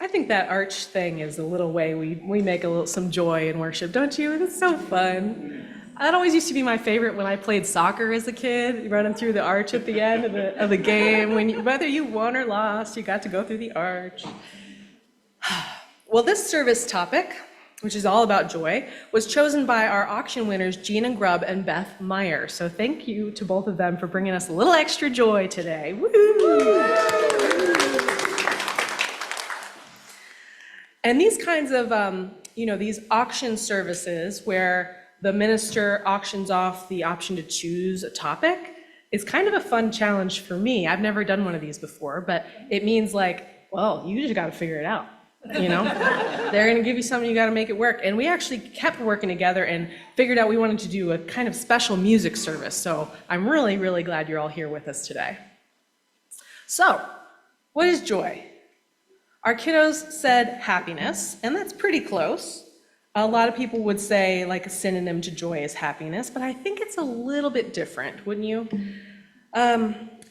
I think that arch thing is a little way we make some joy in worship, don't you? It's so fun. That always used to be my favorite when I played soccer as a kid, running through the arch at the end of the game. Whether you won or lost, you got to go through the arch. Well, this service topic, which is all about joy, was chosen by our auction winners, Gina Grubb and Beth Meyer. So thank you to both of them for bringing us a little extra joy today. Woo-hoo! And these kinds of, these auction services where the minister auctions off the option to choose a topic is kind of a fun challenge for me. I've never done one of these before, but it means you just got to figure it out. They're going to give you something, you got to make it work. And we actually kept working together and figured out we wanted to do a kind of special music service. So I'm really, really glad you're all here with us today. So, what is joy? Our kiddos said happiness, and that's pretty close. A lot of people would say a synonym to joy is happiness, but I think it's a little bit different, wouldn't you?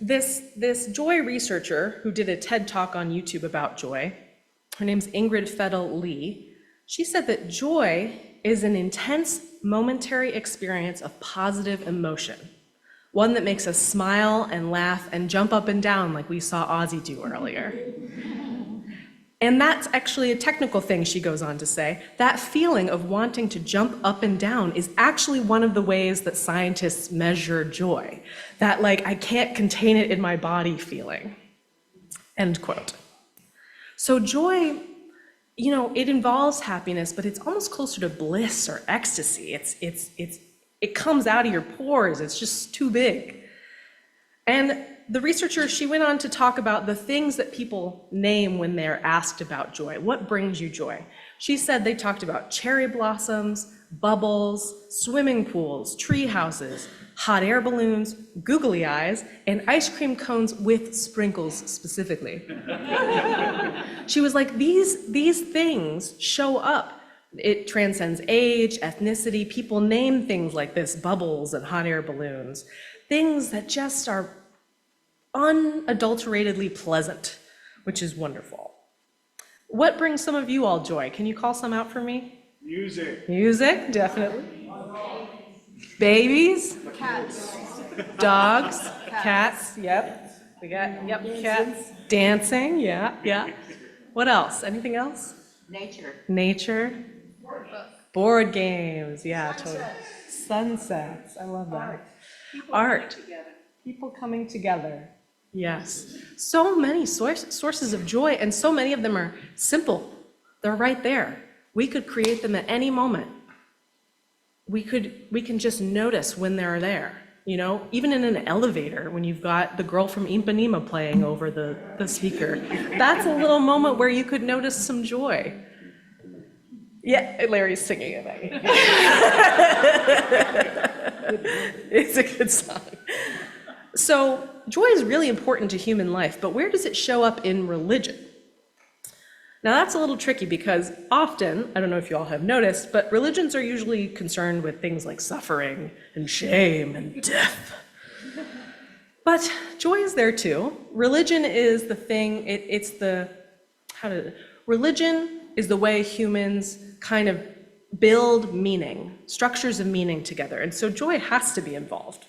This joy researcher who did a TED Talk on YouTube about joy, her name's Ingrid Fettel-Lee, she said that joy is an intense momentary experience of positive emotion, one that makes us smile and laugh and jump up and down like we saw Ozzy do earlier. And that's actually a technical thing, she goes on to say. That feeling of wanting to jump up and down is actually one of the ways that scientists measure joy. That I can't contain it in my body feeling. End quote. So joy, it involves happiness, but it's almost closer to bliss or ecstasy. It comes out of your pores, it's just too big. And the researcher, she went on to talk about the things that people name when they're asked about joy. What brings you joy? She said they talked about cherry blossoms, bubbles, swimming pools, tree houses, hot air balloons, googly eyes, and ice cream cones with sprinkles specifically. She was like, these things show up. It transcends age, ethnicity. People name things like this, bubbles and hot air balloons, things that just are unadulteratedly pleasant, which is wonderful. What brings some of you all joy? Can you call some out for me? Music. Music, definitely. Babies. Cats. Dogs. Cats, yep. We got, cats. Dancing, yeah. What else? Anything else? Nature. Board games, yeah, totally. Sunsets, I love that. Art. People coming together. Yes. So many sources of joy, and so many of them are simple. They're right there. We could create them at any moment. We can just notice when they're there. Even in an elevator, when you've got the girl from Ipanema playing over the speaker, that's a little moment where you could notice some joy. Yeah, Larry's singing it. It's a good song. So joy is really important to human life, but where does it show up in religion? Now that's a little tricky because often, I don't know if you all have noticed, but religions are usually concerned with things like suffering and shame and death. But joy is there too. Religion is the thing, religion is the way humans kind of build meaning, structures of meaning together, and so joy has to be involved.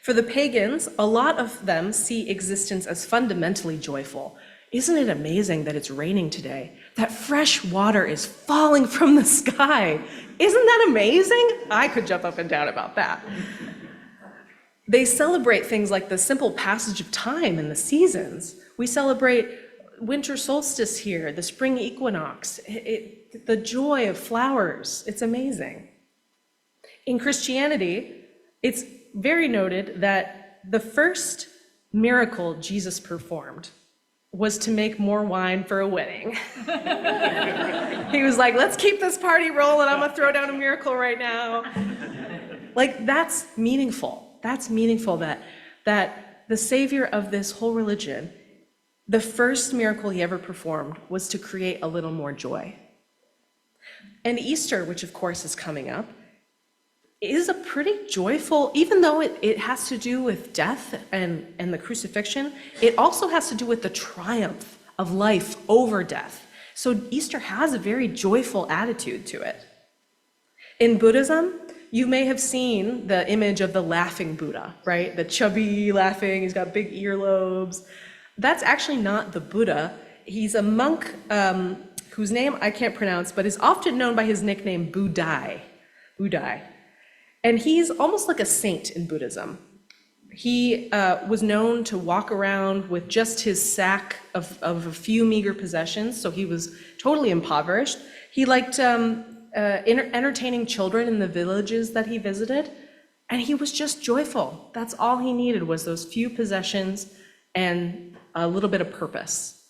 For the pagans, a lot of them see existence as fundamentally joyful. Isn't it amazing that it's raining today? That fresh water is falling from the sky. Isn't that amazing? I could jump up and down about that. They celebrate things like the simple passage of time and the seasons. We celebrate winter solstice here, the spring equinox, the joy of flowers. It's amazing. In Christianity, it's very noted that the first miracle Jesus performed was to make more wine for a wedding. He was like, let's keep this party rolling. I'm gonna throw down a miracle right now. That's meaningful. That's meaningful that the savior of this whole religion, the first miracle he ever performed was to create a little more joy. And Easter, which of course is coming up, is a pretty joyful, even though it has to do with death and the crucifixion, it also has to do with the triumph of life over death. So Easter has a very joyful attitude to it. In Buddhism, you may have seen the image of the laughing Buddha, right? The chubby laughing, he's got big earlobes. That's actually not the Buddha. He's a monk whose name I can't pronounce, but is often known by his nickname Budai. And he's almost like a saint in Buddhism. He was known to walk around with just his sack of a few meager possessions, so he was totally impoverished. He liked entertaining children in the villages that he visited, and he was just joyful. That's all he needed, was those few possessions and a little bit of purpose.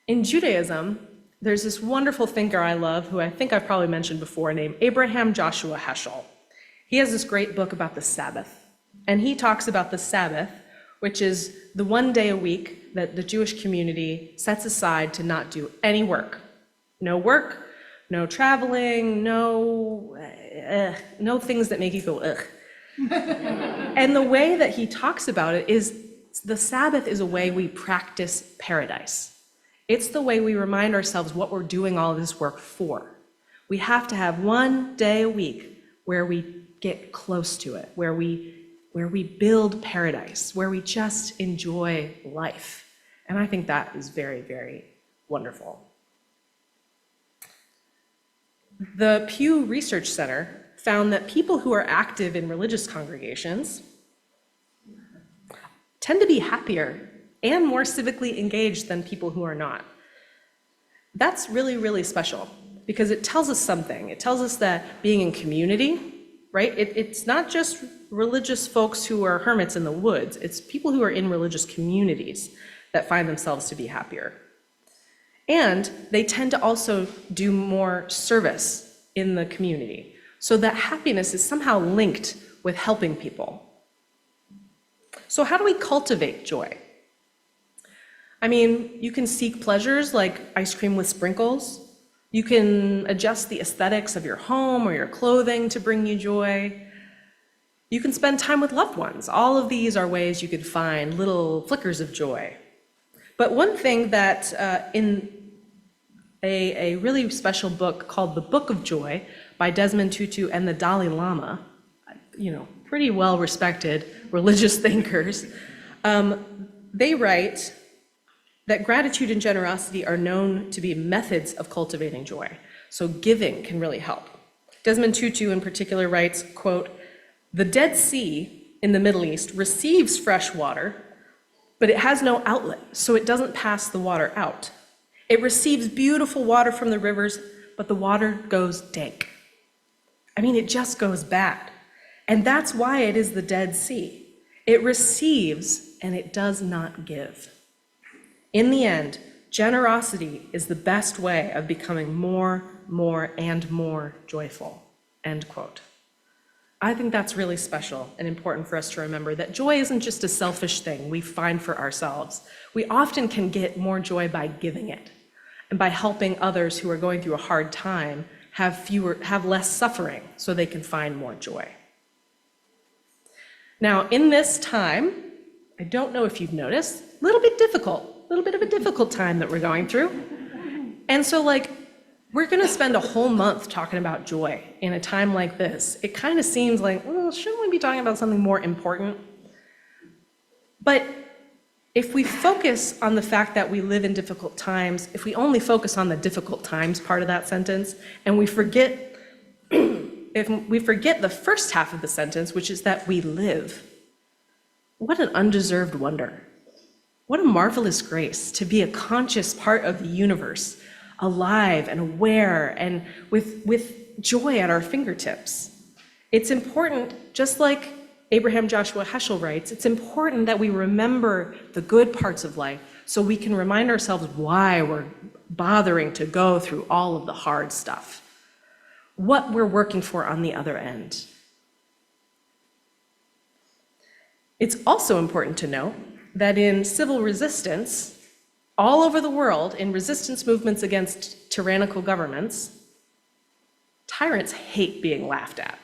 In Judaism, there's this wonderful thinker I love, who I think I've probably mentioned before, named Abraham Joshua Heschel. He has this great book about the Sabbath, and he talks about the Sabbath, which is the one day a week that the Jewish community sets aside to not do any work. No work, no traveling, no things that make you go, ugh. And the way that he talks about it is the Sabbath is a way we practice paradise. It's the way we remind ourselves what we're doing all of this work for. We have to have one day a week where we get close to it, where we build paradise, where we just enjoy life. And I think that is very, very wonderful. The Pew Research Center found that people who are active in religious congregations tend to be happier and more civically engaged than people who are not. That's really, really special, because it tells us something. It tells us that being in community, right? It's not just religious folks who are hermits in the woods. It's people who are in religious communities that find themselves to be happier. And they tend to also do more service in the community, so that happiness is somehow linked with helping people. So how do we cultivate joy? I mean, you can seek pleasures like ice cream with sprinkles. You can adjust the aesthetics of your home or your clothing to bring you joy. You can spend time with loved ones. All of these are ways you could find little flickers of joy. But one thing that in a really special book called The Book of Joy by Desmond Tutu and the Dalai Lama, pretty well-respected religious thinkers, they write that gratitude and generosity are known to be methods of cultivating joy. So giving can really help. Desmond Tutu in particular writes, quote, "The Dead Sea in the Middle East receives fresh water, but it has no outlet, so it doesn't pass the water out. It receives beautiful water from the rivers, but the water goes dank." I mean, it just goes bad. And that's why it is the Dead Sea. It receives and it does not give. In the end, generosity is the best way of becoming more, and more joyful, end quote. I think that's really special and important for us to remember, that joy isn't just a selfish thing we find for ourselves. We often can get more joy by giving it, and by helping others who are going through a hard time have less suffering, so they can find more joy. Now, in this time, I don't know if you've noticed, a little bit of a difficult time that we're going through. And so we're gonna spend a whole month talking about joy in a time like this. It kind of seems like, well, shouldn't we be talking about something more important? But if we focus on the fact that we live in difficult times, if we only focus on the difficult times part of that sentence, and we forget if we forget the first half of the sentence, which is that we live, what an undeserved wonder. What a marvelous grace to be a conscious part of the universe, alive and aware and with joy at our fingertips. It's important, just like Abraham Joshua Heschel writes, it's important that we remember the good parts of life so we can remind ourselves why we're bothering to go through all of the hard stuff, what we're working for on the other end. It's also important to note that in civil resistance, all over the world, in resistance movements against tyrannical governments, tyrants hate being laughed at.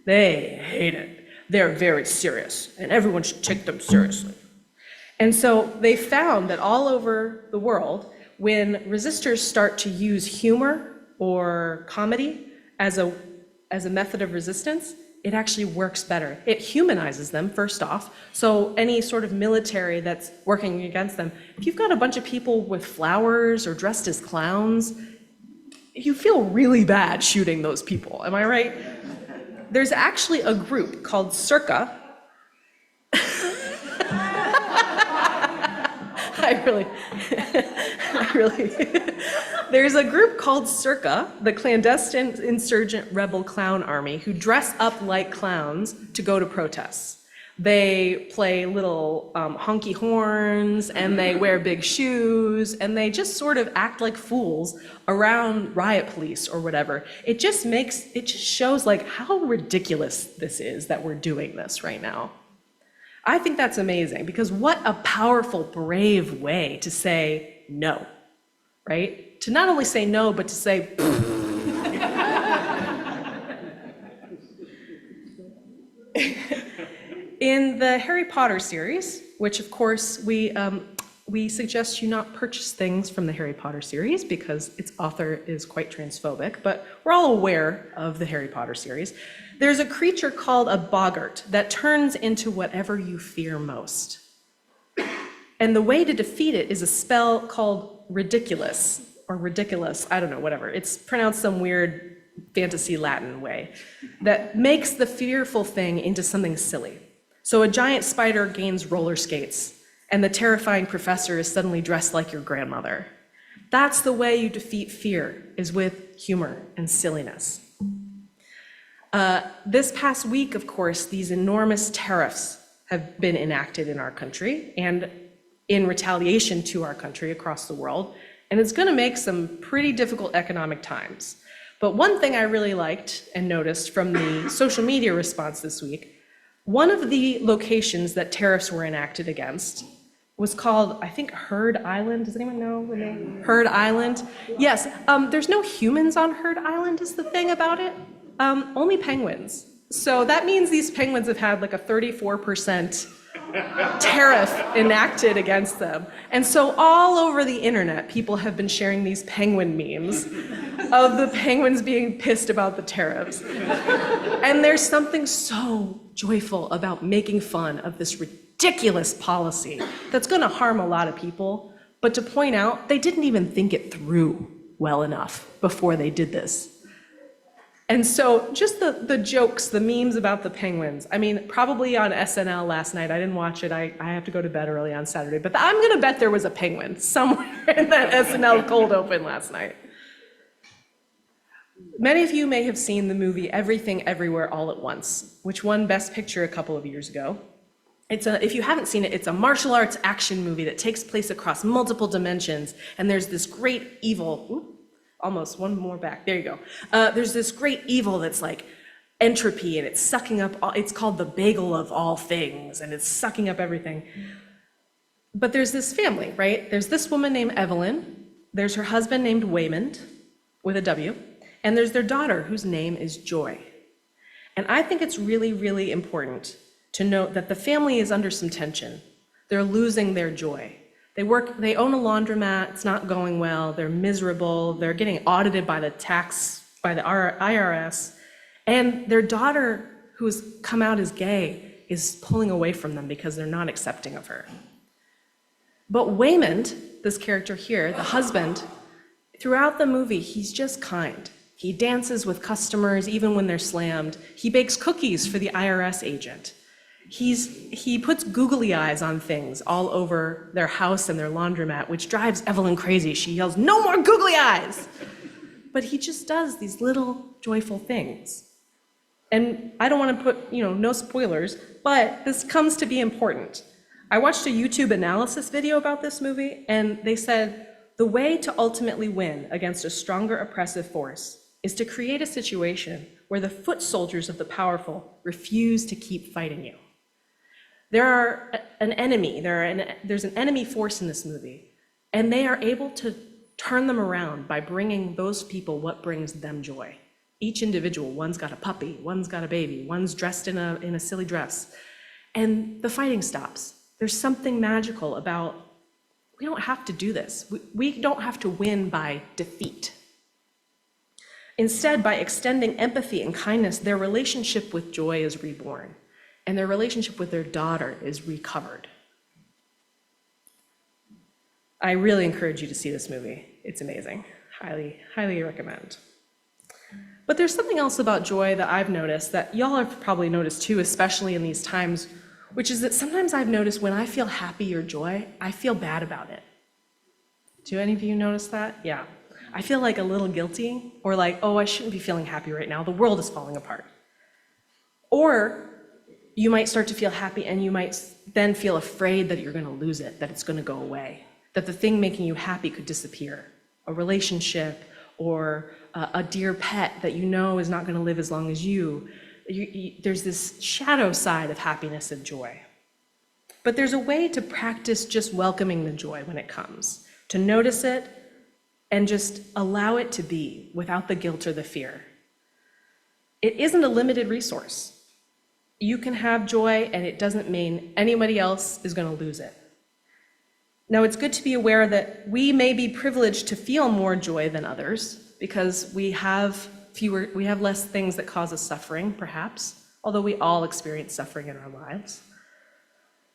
They hate it. They're very serious, and everyone should take them seriously. And so they found that all over the world, when resistors start to use humor or comedy as a method of resistance, it actually works better. It humanizes them, first off. So any sort of military that's working against them, if you've got a bunch of people with flowers or dressed as clowns, you feel really bad shooting those people, am I right? There's actually a group called Circa. There's a group called Circa, the clandestine insurgent rebel clown army, who dress up like clowns to go to protests. They play little honky horns, and they wear big shoes, and they just sort of act like fools around riot police or whatever. It just shows like how ridiculous this is that we're doing this right now. I think that's amazing, because what a powerful, brave way to say no, right? To not only say no, but to say, in the Harry Potter series, which of course we suggest you not purchase things from the Harry Potter series because its author is quite transphobic, but we're all aware of the Harry Potter series. There's a creature called a boggart that turns into whatever you fear most. And the way to defeat it is a spell called ridiculous, or ridiculous, I don't know, whatever. It's pronounced some weird fantasy Latin way that makes the fearful thing into something silly. So a giant spider gains roller skates, and the terrifying professor is suddenly dressed like your grandmother. That's the way you defeat fear, is with humor and silliness. This past week, of course, these enormous tariffs have been enacted in our country and in retaliation to our country across the world, and it's gonna make some pretty difficult economic times. But one thing I really liked and noticed from the social media response this week, one of the locations that tariffs were enacted against was called, I think, Heard Island. Does anyone know the name? Heard Island? Yes, there's no humans on Heard Island is the thing about it. Only penguins. So that means these penguins have had like a 34% tariff enacted against them. And so all over the internet, people have been sharing these penguin memes of the penguins being pissed about the tariffs. And there's something so joyful about making fun of this ridiculous policy that's gonna harm a lot of people, but to point out, they didn't even think it through well enough before they did this. And so just the jokes, the memes about the penguins, I mean, probably on SNL last night, I didn't watch it, I have to go to bed early on Saturday, but I'm gonna bet there was a penguin somewhere in that SNL cold open last night. Many of you may have seen the movie Everything Everywhere All at Once, which won Best Picture a couple of years ago. If you haven't seen it, it's a martial arts action movie that takes place across multiple dimensions, and there's this great evil, almost one more back, there you go. There's this great evil that's like entropy, and it's sucking up, it's called the bagel of all things, and it's sucking up everything. But there's this family, right? There's this woman named Evelyn, there's her husband named Waymond, with a W, and there's their daughter whose name is Joy. And I think it's really, really important to note that the family is under some tension. They're losing their joy. They own a laundromat, it's not going well, they're miserable, they're getting audited by the IRS, and their daughter, who's come out as gay, is pulling away from them because they're not accepting of her. But Waymond, this character here, the husband, throughout the movie, he's just kind. He dances with customers even when they're slammed. He bakes cookies for the IRS agent. He puts googly eyes on things all over their house and their laundromat, which drives Evelyn crazy. She yells, "No more googly eyes!" But he just does these little joyful things. And I don't want to put, no spoilers, but this comes to be important. I watched a YouTube analysis video about this movie, and they said, the way to ultimately win against a stronger oppressive force is to create a situation where the foot soldiers of the powerful refuse to keep fighting you. There's an enemy force in this movie, and they are able to turn them around by bringing those people what brings them joy. Each individual, one's got a puppy, one's got a baby, one's dressed in a silly dress, and the fighting stops. There's something magical about, we don't have to do this. We don't have to win by defeat. Instead, by extending empathy and kindness, their relationship with Joy is reborn, and their relationship with their daughter is recovered. I really encourage you to see this movie. It's amazing. Highly, highly recommend. But there's something else about Joy that I've noticed that y'all have probably noticed too, especially in these times, which is that sometimes I've noticed when I feel happy or joy, I feel bad about it. Do any of you notice that? Yeah. I feel like a little guilty, or like, oh, I shouldn't be feeling happy right now. The world is falling apart. Or you might start to feel happy and you might then feel afraid that you're going to lose it, that it's going to go away, that the thing making you happy could disappear, a relationship or a dear pet that you know is not going to live as long as you. There's this shadow side of happiness and joy. But there's a way to practice just welcoming the joy when it comes, to notice it and just allow it to be without the guilt or the fear. It isn't a limited resource. You can have joy and it doesn't mean anybody else is going to lose it. Now, it's good to be aware that we may be privileged to feel more joy than others because we have less things that cause us suffering, perhaps, although we all experience suffering in our lives.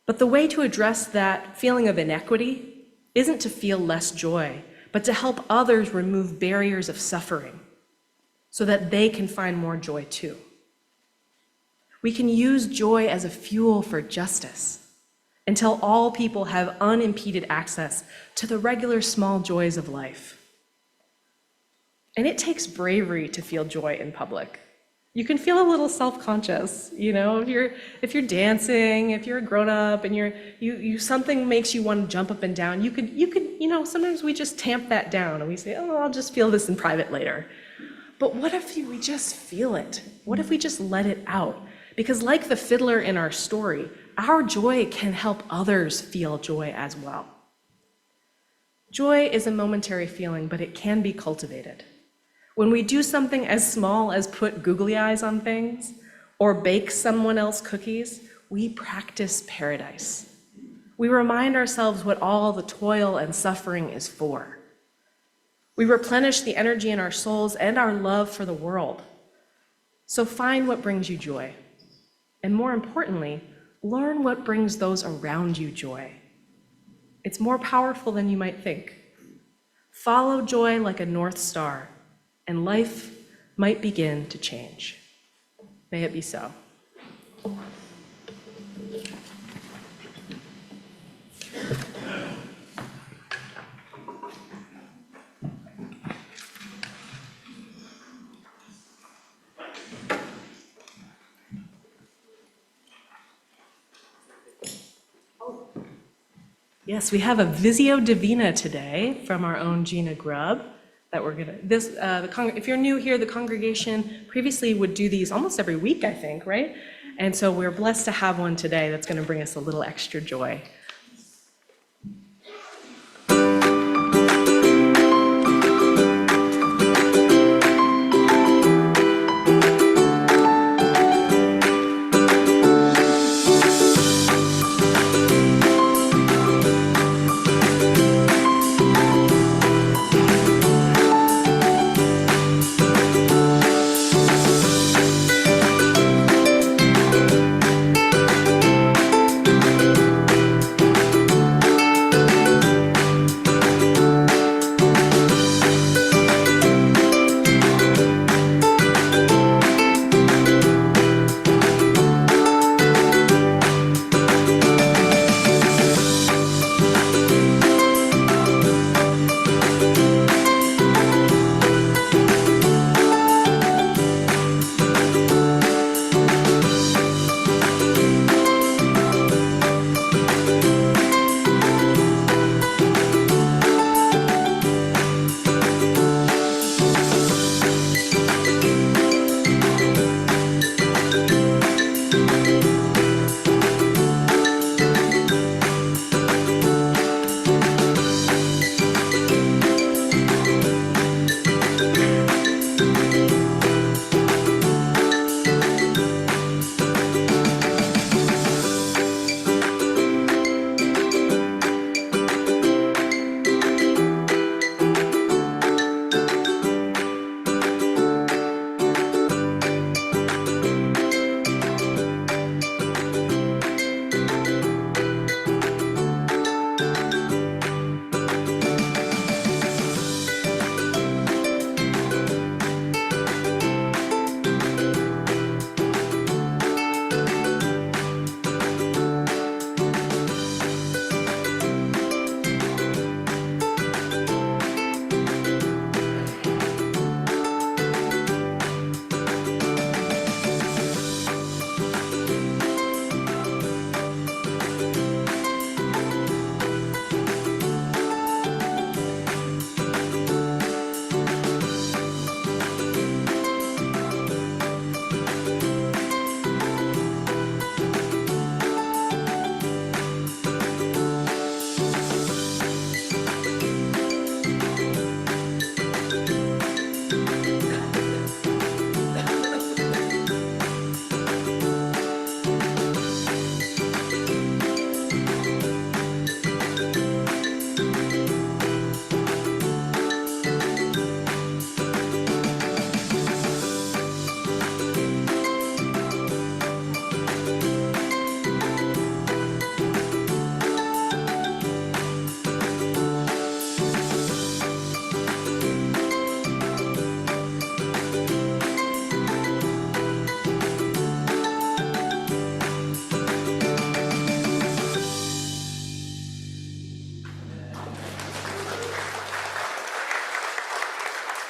But the way to address that feeling of inequity isn't to feel less joy, but to help others remove barriers of suffering so that they can find more joy too. We can use joy as a fuel for justice until all people have unimpeded access to the regular small joys of life. And it takes bravery to feel joy in public. You can feel a little self-conscious, if you're dancing, if you're a grown-up and you something makes you want to jump up and down, you could, sometimes we just tamp that down and we say, oh, I'll just feel this in private later. But what if we just feel it? What if we just let it out? Because like the fiddler in our story, our joy can help others feel joy as well. Joy is a momentary feeling, but it can be cultivated. When we do something as small as put googly eyes on things or bake someone else cookies, we practice paradise. We remind ourselves what all the toil and suffering is for. We replenish the energy in our souls and our love for the world. So find what brings you joy. And more importantly, learn what brings those around you joy. It's more powerful than you might think. Follow joy like a North Star, and life might begin to change. May it be so. Yes, we have a Visio Divina today from our own Gina Grubb that we're gonna, if you're new here, the congregation previously would do these almost every week, I think, right? And so we're blessed to have one today that's gonna bring us a little extra joy.